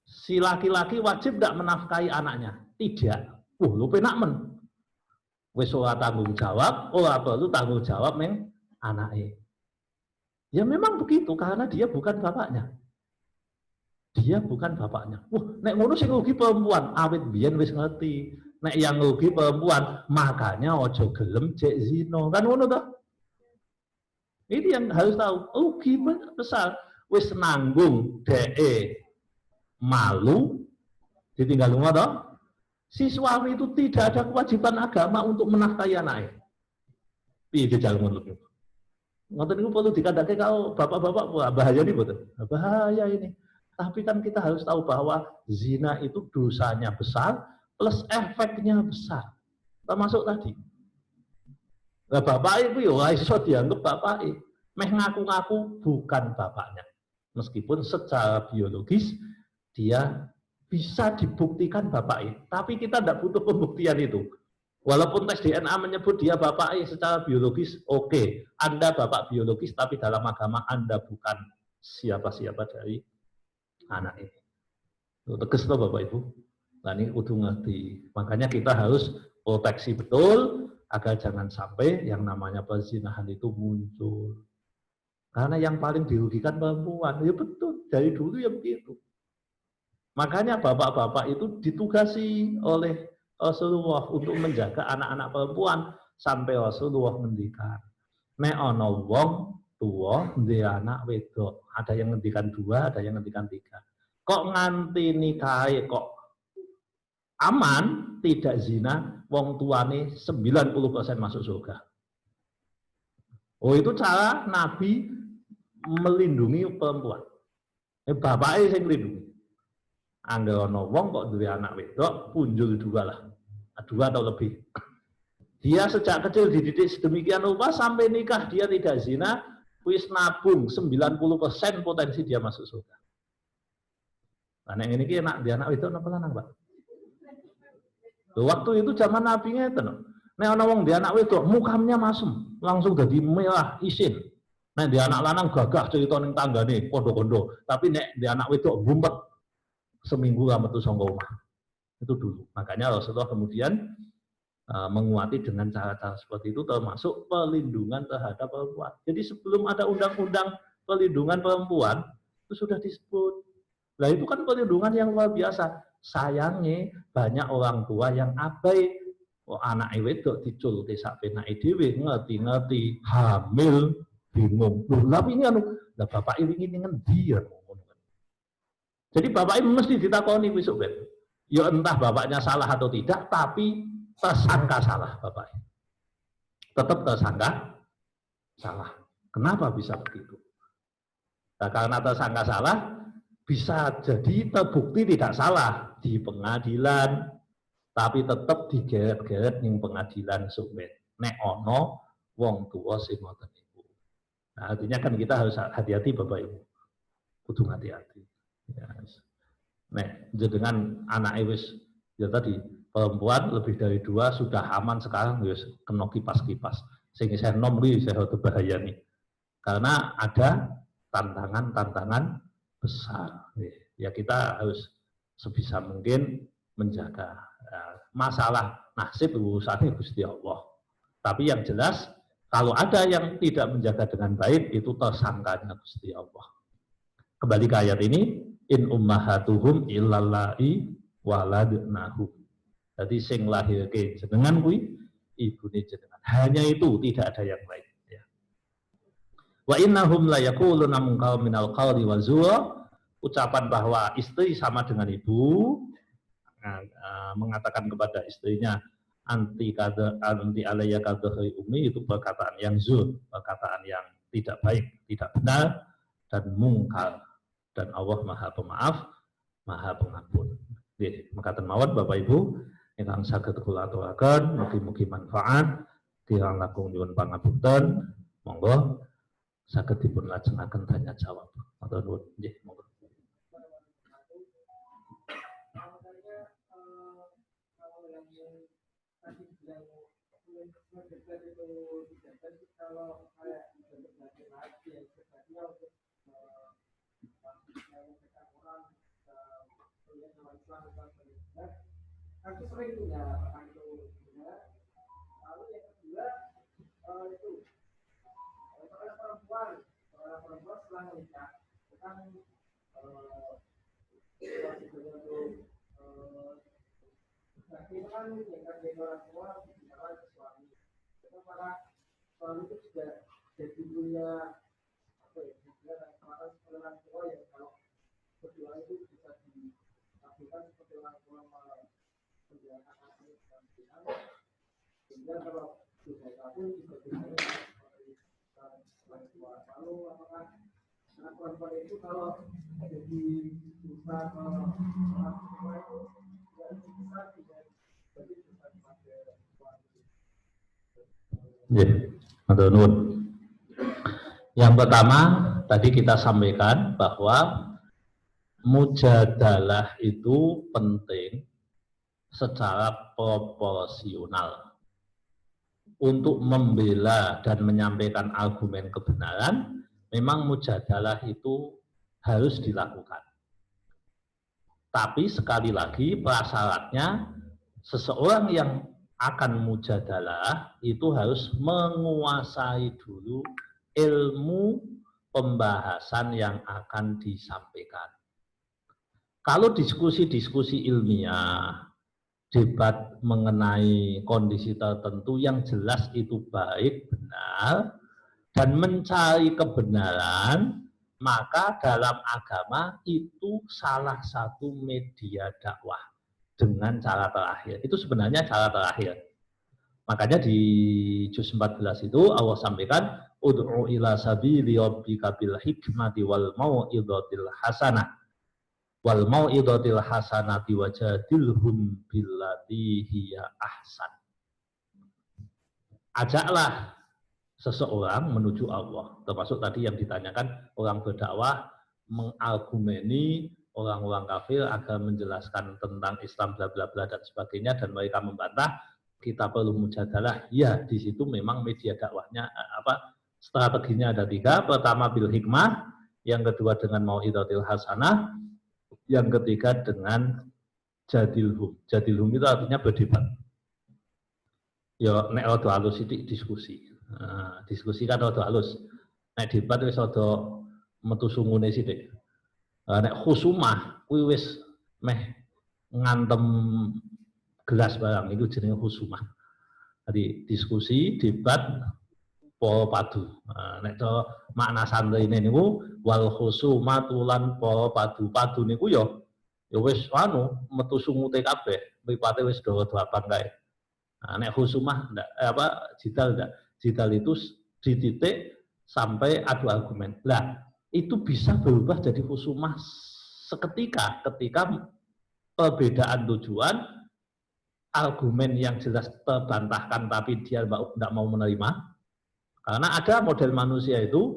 si laki-laki wajib tidak menafkahi anaknya? Tidak. Lu penak men. Wis ora tanggung jawab, ora perlu tanggung jawab meng anaknya. Ya memang begitu karena dia bukan bapaknya. Dia bukan bapaknya. Nek ngono sing rugi perempuan, awit biyen wis ngerti. Nek yang rugi perempuan, makanya ojo gelem jek zina. Kan ngono toh? Ini yang harus tahu. Rugi besar. Wis nanggung DE malu ditinggal rumah toh? Si suami itu tidak ada kewajiban agama untuk menafkahi anaknya. Piye jalan ngono. Ngoten niku perlu dikandake kalau bapak-bapak bahaya nih betul. Bahaya ini. Tapi kan kita harus tahu bahwa zina itu dosanya besar plus efeknya besar. Termasuk tadi. Nah, bapak ibu ya iso dianggap bapak. Meh ngaku-ngaku bukan bapaknya. Meskipun secara biologis dia bisa dibuktikan bapaknya. Tapi kita tidak butuh pembuktian itu. Walaupun tes DNA menyebut dia bapaknya secara biologis, oke. Anda bapak biologis, tapi dalam agama Anda bukan siapa-siapa dari anak ini. Tegas loh Bapak Ibu. Nah ini kudu ngerti. Makanya kita harus proteksi betul agar jangan sampai yang namanya perzinahan itu muncul. Karena yang paling dirugikan perempuan. Ya betul, dari dulu ya begitu. Makanya bapak-bapak itu ditugasi oleh Rasulullah untuk menjaga anak-anak perempuan sampai Rasulullah ngendikan. Nek ana wong tua duwe anak wedok, ada yang ngendikan 2, ada yang ngendikan 3. Kok nganti nikahe kok aman, tidak zina, wong tuane 90% masuk surga. Oh itu cara Nabi melindungi perempuan. Bapaknya sing melindungi. Angger ana wong kok duwe anak wedok, punjul 2 lah. 2 atau lebih. Dia sejak kecil dididik sedemikian rupa sampai nikah dia tidak zina, wis nabung 90% potensi dia masuk surga. Nah, yang ini enak dia anak wedok napa lanang, Pak? Waktu itu zaman Nabi ngeten. Nek ana wong dia anak wedok mukamnya masem, langsung jadi merah isin. Nek dia anak lanang gagah cerita ning tanggane kondo-kondo, tapi nek dia anak wedok gumpet seminggu ra metu saka omah. Itu dulu. Makanya Rasulullah kemudian menguati dengan cara-cara seperti itu termasuk pelindungan terhadap perempuan. Jadi sebelum ada undang-undang pelindungan perempuan itu sudah disebut. Nah itu kan perlindungan yang luar biasa. Sayangnya banyak orang tua yang abai. Oh, anak wedok diculke sak penake dhewe ngerti-ngerti hamil bingung. Loh, tapi ini anu, lah bapak ini ngendi ya. Jadi bapak ini mesti ditakoni besok ben. Ya entah bapaknya salah atau tidak, tapi tersangka salah bapak. Tetap tersangka salah. Kenapa bisa begitu? Nah, karena tersangka salah, bisa jadi terbukti tidak salah di pengadilan, tapi tetap digeret-geret ning pengadilan suwen. Nek ono wong tuwa sing ngoten niku. Nah, artinya kan kita harus hati-hati Bapak Ibu. Kudu hati-hati. Ya. Nek dengan anak wis ya tadi perempuan lebih dari 2 sudah aman sekarang wis kena kipas-kipas. Sing isih nom kuwi isih bahaya nih. Karena ada tantangan-tantangan besar. Ya kita harus sebisa mungkin menjaga. Masalah nasib urusannya Gusti Allah. Tapi yang jelas Kalau ada yang tidak menjaga dengan baik, itu tersangkanya Gusti Allah. Kembali ke ayat ini, in ummahatuhum illallai waladnahum. Jadi sing lahirke jenengan kuwi ibune jenengan. Hanya itu, tidak ada yang lain. Ya. Wa innahum la yaquluna munkar minal qawli wa zur. Ucapan bahwa istri sama dengan ibu, mengatakan kepada istrinya anti alayya kadhri umi, itu perkataan yang zur, perkataan yang tidak baik, tidak benar dan mungkar. Dan Allah Maha Pemaaf, Maha Pengampun. Nggih, mekaten mawon Bapak Ibu ingkang saged kula aturaken, mugi-mugi manfaat. Kirang langkung nyuwun pangapunten. Monggo saged dipun lajengaken tanya jawab. Matur nuwun. Nggih, monggo. Aku sering punya orang itu punya. Lalu yang kedua itu seorang perempuan setelah menikah itu kan situasinya itu itu kan yang jadi orang tua bicara ke suami. Itu para suami itu juga jadi punya apa ya? Juga kemarin seperti orang tua yang kalau berdua itu bisa dilakukan seperti orang tua sehingga kalau sudah satu juga bisa lalu apakah anak perempuan itu kalau jadi bisa orang tua itu bisa tidak jadi bisa dipakai suami. Matur nuwun. Yang pertama tadi kita sampaikan bahwa mujadalah itu penting secara proporsional untuk membela dan menyampaikan argumen kebenaran. Memang mujadalah itu harus dilakukan. Tapi sekali lagi prasyaratnya seseorang yang akan mujadalah itu harus menguasai dulu ilmu pembahasan yang akan disampaikan. Kalau diskusi-diskusi ilmiah, debat mengenai kondisi tertentu yang jelas itu baik, benar, dan mencari kebenaran, maka dalam agama itu salah satu media dakwah dengan cara terakhir. Itu sebenarnya cara terakhir. Makanya di juz 14 itu Allah sampaikan, ud'u ila sabili rabbika bil hikmati wal mau'izatil hasanah. Wal mau'izatil hasanati wajadilhum billati hiya ahsan. Ajaklah seseorang menuju Allah. Termasuk tadi yang ditanyakan, orang berdakwah mengargumeni orang-orang kafir agar menjelaskan tentang Islam bla bla bla dan sebagainya, dan mereka membantah, kita perlu mujadalah. Ya, di situ memang media dakwahnya strateginya ada 3. Pertama bil hikmah, yang kedua dengan mau'izatil hasanah, yang ketiga dengan jadilhum. Jadilhum itu artinya berdebat. Ya nek rada halus sithik diskusi. Diskusi kan rada halus. Nek debat wis rada metu sungune sithik. Nek khusumah kuwi wis meh ngantem gelas barang, itu jenenge khusumah. Jadi diskusi, debat, para padu. Nek to makna santrine niku wal khusumatu lan para padu. Padu niku ya wis metu sungute kabeh, mripate wis dawa abang kae. Nek khusumah ndak jidal ndak. Jidal itu dititik sampai adu argumen. Lah, itu bisa berubah jadi khusumah seketika ketika perbedaan tujuan, argumen yang jelas terbantahkan tapi dia tidak mau menerima. Karena ada model manusia itu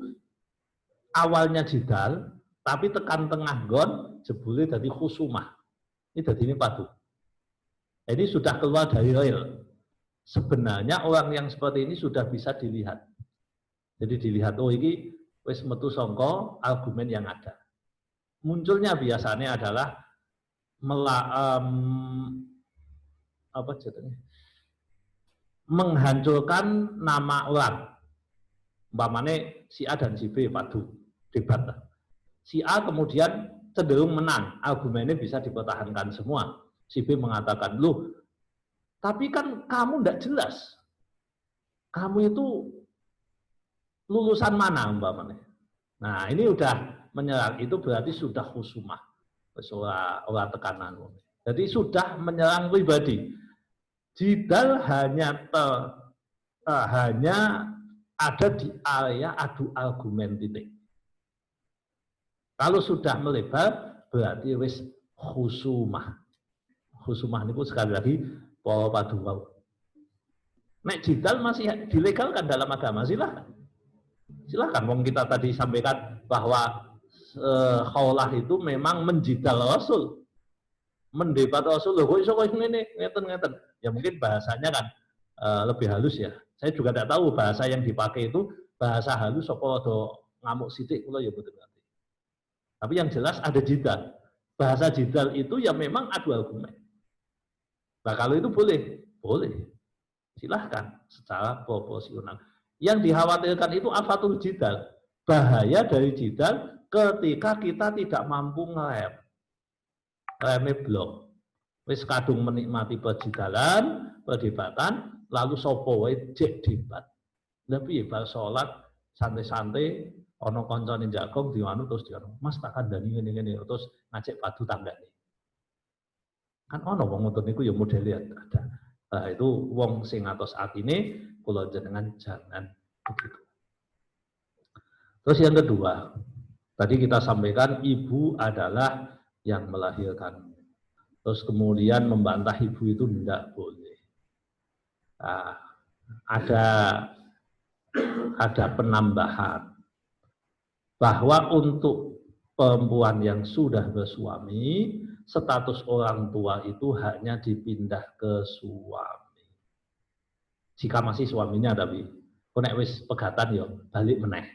awalnya jidal tapi tekan tengah gon jebule jadi khusumah. Ini jadi ini padu. Ini sudah keluar dari real. Sebenarnya orang yang seperti ini sudah bisa dilihat. Jadi dilihat, oh ini wis metu sangka argumen yang ada. Munculnya biasanya adalah menghancurkan nama orang. Umpamanya si A dan si B padu debat. Si A kemudian cenderung menang, argumennya bisa dipertahankan semua. Si B mengatakan, loh, tapi kan kamu tidak jelas. Kamu itu lulusan mana umpamanya. Nah, ini udah menyerang, itu berarti sudah khusumah. Orang tekanan. Jadi sudah menyerang pribadi. Jidal hanya ada di area adu argumen titik. Kalau sudah melebar, berarti wis khusumah. Khusumah ini pun sekali lagi pola padu wau. Nek jidal masih dilegalkan dalam agama, silahkan. Silahkan, wong kita tadi sampaikan bahwa khaulah itu memang menjidal Rasul, mendebat Rasul. Loh, kok iso ngene ngeten. Ya mungkin bahasanya kan lebih halus ya. Saya juga tidak tahu bahasa yang dipakai itu bahasa halus apa do ngamuk sithik kula ya betul nanti. Tapi yang jelas ada jidal. Bahasa jidal itu ya memang adu argumen. Nah, kalau itu boleh. Silahkan secara proporsional. Yang dikhawatirkan itu afatul jidal. Bahaya dari jidal ketika kita tidak mampu ngerem. Remnya blok. Wis kadung menikmati perjidalan, perdebatan, lalu sopo wae jek debat. Tapi bar salat santai-santai ana kancane jagong diwanu terus dianu. Mas tak kandhani ngene-ngene terus ngajak padu tanggane. Kan ana wong ngoten niku ya modele ada. Nah, itu wong sing atos atine kula jenengan jangan begitu. Terus yang kedua, tadi kita sampaikan ibu adalah yang melahirkan. Terus kemudian membantah ibu itu tidak boleh. Nah, ada penambahan bahwa untuk perempuan yang sudah bersuami, status orang tua itu hanya dipindah ke suami. Jika masih suaminya tapi nek wis pegatan ya balik meneh.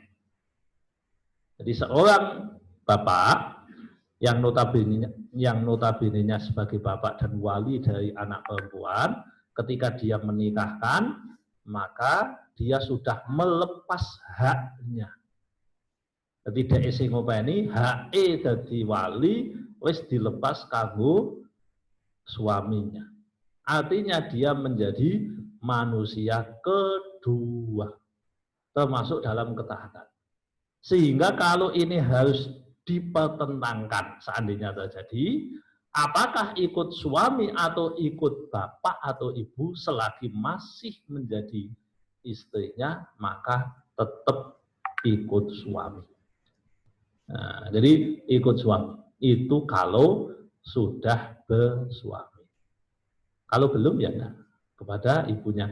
Jadi seorang bapak yang notabene-nya sebagai bapak dan wali dari anak perempuan, ketika dia menikahkan, maka dia sudah melepas haknya. Jadi dhek sing ngopeni hake dadi wali wis dilepas kanggo suaminya. Artinya dia menjadi manusia kedua, termasuk dalam ketaatan. Sehingga kalau ini harus dipertentangkan seandainya terjadi, apakah ikut suami atau ikut bapak atau ibu, selagi masih menjadi istrinya, maka tetap ikut suami. Nah, jadi ikut suami itu kalau sudah bersuami. Kalau belum ya enggak, kepada ibunya.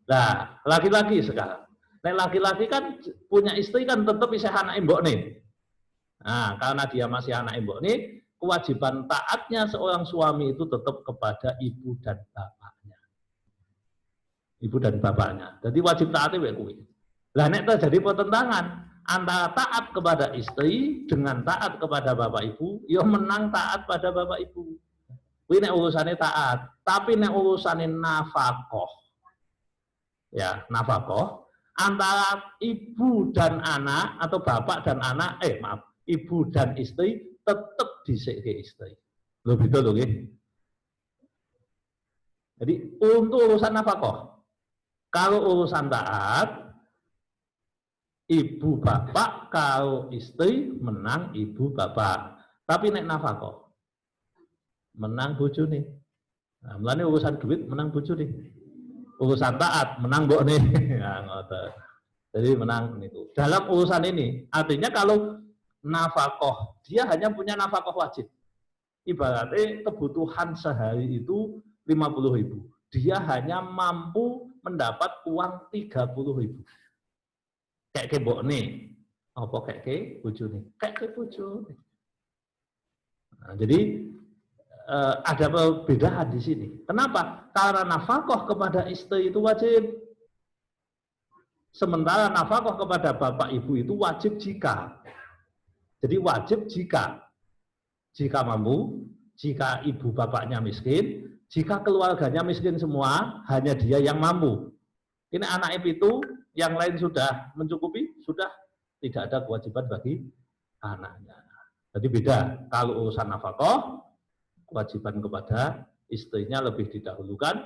Nah, laki-laki sekarang. Nah, laki-laki kan punya istri kan tetap bisa anak embok nih. Nah, karena dia masih anak embok nih, kewajiban taatnya seorang suami itu tetap kepada ibu dan bapaknya. Ibu dan bapaknya. Jadi wajib taatnya wae kuwi. Lah nek terjadi pertentangan antara taat kepada istri dengan taat kepada bapak ibu, ya menang taat pada bapak ibu. Kuwi nek urusane taat, tapi nek urusane nafkah. Ya, nafkah antara ibu dan anak atau bapak dan anak, ibu dan istri tetap dhisike istri. Lho beda lho nggih. Jadi untuk urusan nafkah, kalau urusan taat ibu bapak, kalau istri menang ibu bapak. Tapi nek nafkah menang bojone. Nah, mulane urusan duit menang bojone. Urusan taat menang mbokne. Nah, ngoten. Jadi menang itu. Dalam urusan ini, artinya kalau nafkah, dia hanya punya nafkah wajib. Ibaratnya kebutuhan sehari itu 50.000. Dia hanya mampu mendapat uang 30.000. Kayak ke mbokne, apa kayak ke bojone? Kayak ke bojone. Nah, jadi ada perbedaan di sini. Kenapa? Karena nafkah kepada istri itu wajib. Sementara nafkah kepada bapak ibu itu wajib jika. Jadi wajib jika mampu, jika ibu bapaknya miskin, jika keluarganya miskin semua, hanya dia yang mampu. Ini anak itu yang lain sudah mencukupi, sudah tidak ada kewajiban bagi anaknya. Jadi beda, kalau urusan nafkah, kewajiban kepada istrinya lebih didahulukan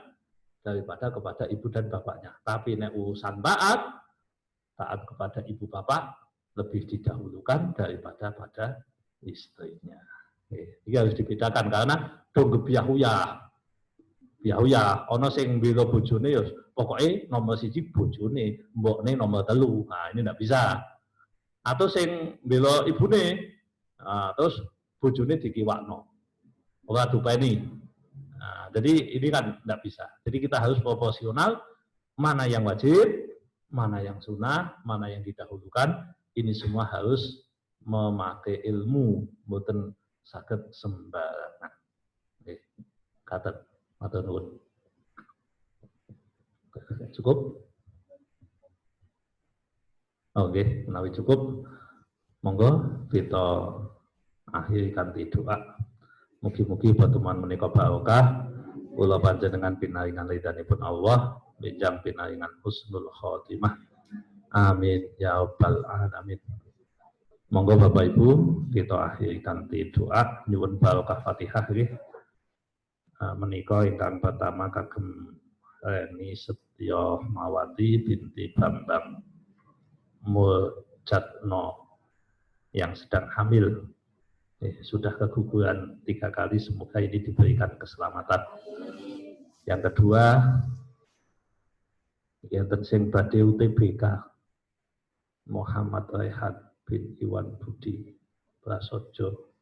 daripada kepada ibu dan bapaknya. Tapi nek urusan taat kepada ibu bapak lebih didahulukan daripada pada istrinya. Ini harus dibedakan karena dong biahuya, ono sing bela bojone ya pokoknya nomor 1 bojone, mbokne nomor 3. Nah, ini tidak bisa. Atau sing bela ibune, terus bojone dikiwakno. Ora dupeni. Nah, jadi ini kan tidak bisa. Jadi kita harus proporsional, mana yang wajib, mana yang sunnah, mana yang didahulukan. Ini semua harus memakai ilmu, mboten saged sembarangan. Nggih, katen matur nuwun. Cukup? Oke, menawi cukup, monggo kita akhiri kanthi doa. Mugi-mugi pertemuan menika barokah, kula panjenengan pinaringan ridhanipun Allah, benjang pinaringan husnul khotimah. Amin ya rabbal alamin. Monggo Bapak Ibu kita akhiri kanthi doa nyuwun barokah Fatihah nggih. Menika ingkang pertama kagem Reni Setyo Mawati binti Bambang Mujatno yang sedang hamil. Sudah keguguran 3 kali, semoga ini diberikan keselamatan. Yang kedua, enten sing badhe UTBK Muhammad Rehan bin Iwan Budi Prasojo.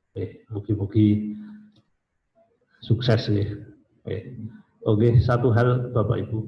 Mugi-mugi sukses nih. Oke, satu hal Bapak Ibu,